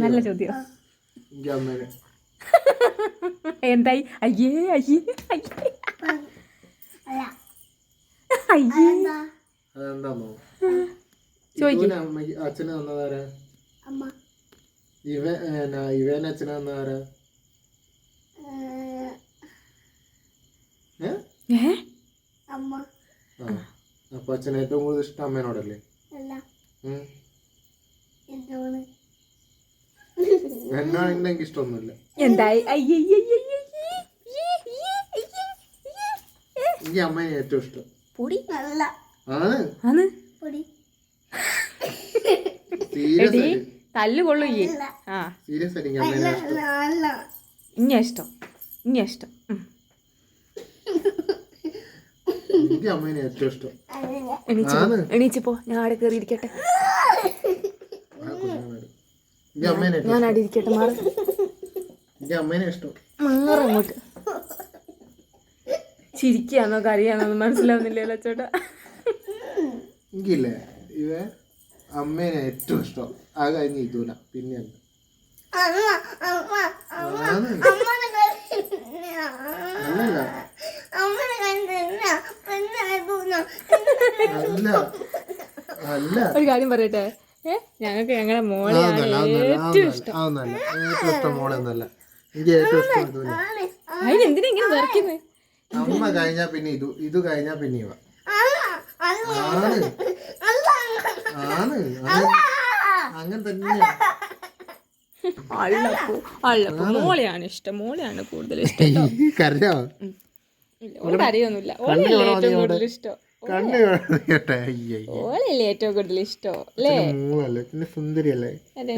നല്ല ചോദ്യം. എന്തായി? അയ്യേ അയ്യേ അയ്യേ അയ്യേ അതെന്താന്നോ ചോദിക്കും. അച്ഛന് തന്നതാരാ? ഇവൻ അച്ഛന് തന്നതാരാ? അപ്പൊ അച്ഛന് ഏറ്റവും കൂടുതൽ ഇഷ്ടം അമ്മേനോടല്ലേ? എന്നാണെങ്കിലും എനിക്ക് ഇഷ്ടമൊന്നുമില്ല. എന്തായി? എനിക്ക് അമ്മേനെ ഏറ്റവും ഇഷ്ടം. തല്ല് കൊള്ളു. സീരിയസ് ആയിട്ട് എനിക്ക് അമ്മേനെ ഇഷ്ടം. ഇഞ്ഞ ഇഷ്ടം എനിക്ക് അമ്മേനെ ഏറ്റവും ഇഷ്ടം. എണീച്ചപ്പോ ഞാൻ അവിടെ കയറി ഇരിക്കട്ടെ. ഞാൻ അവിടെ ഇരിക്കട്ടെ. മാറി എനിക്ക് അമ്മേനെ ഇഷ്ടം. മാറങ്ങോട്ട്. ചിരിക്കാന്നോ കറിയാന്നോ മനസ്സിലാവുന്നില്ലല്ലോ ചേട്ടാ. എനിക്കില്ലേ ഇവ അമ്മേനെ ഏറ്റവും ഇഷ്ടം. ആ കഴിഞ്ഞ് ഇതൂല പിന്നെ ഒരു കാര്യം പറയട്ടെ, ഞങ്ങൾക്ക് ഞങ്ങളുടെ മോളെയാണ് ഏറ്റവും ഇഷ്ടം. ഏറ്റവും ഇഷ്ടം മോളെന്നല്ല, എനിക്ക് ഏറ്റവും ഇഷ്ടം ഇതൂല. അതിനെന്തിനാ ഇങ്ങനെ വരയ്ക്കുന്നത്? അമ്മ കഴിഞ്ഞാ പിന്നെ ഇത് കഴിഞ്ഞാ പിന്നെ ഇവ അങ്ങനെ തന്നെ. അള്ളപ്പോ മോളെയാണ് ഇഷ്ടം. മോളെയാണ് കൂടുതൽ ഇഷ്ടം. കരഞ്ഞോ? കരയൊന്നുമില്ല. ഓളല്ലേ ഏറ്റവും കൂടുതൽ ഇഷ്ടം. ഓളല്ലേ ഏറ്റവും കൂടുതൽ ഇഷ്ടം അല്ലേ? പിന്നെ സുന്ദരിയല്ലേ? അതെ.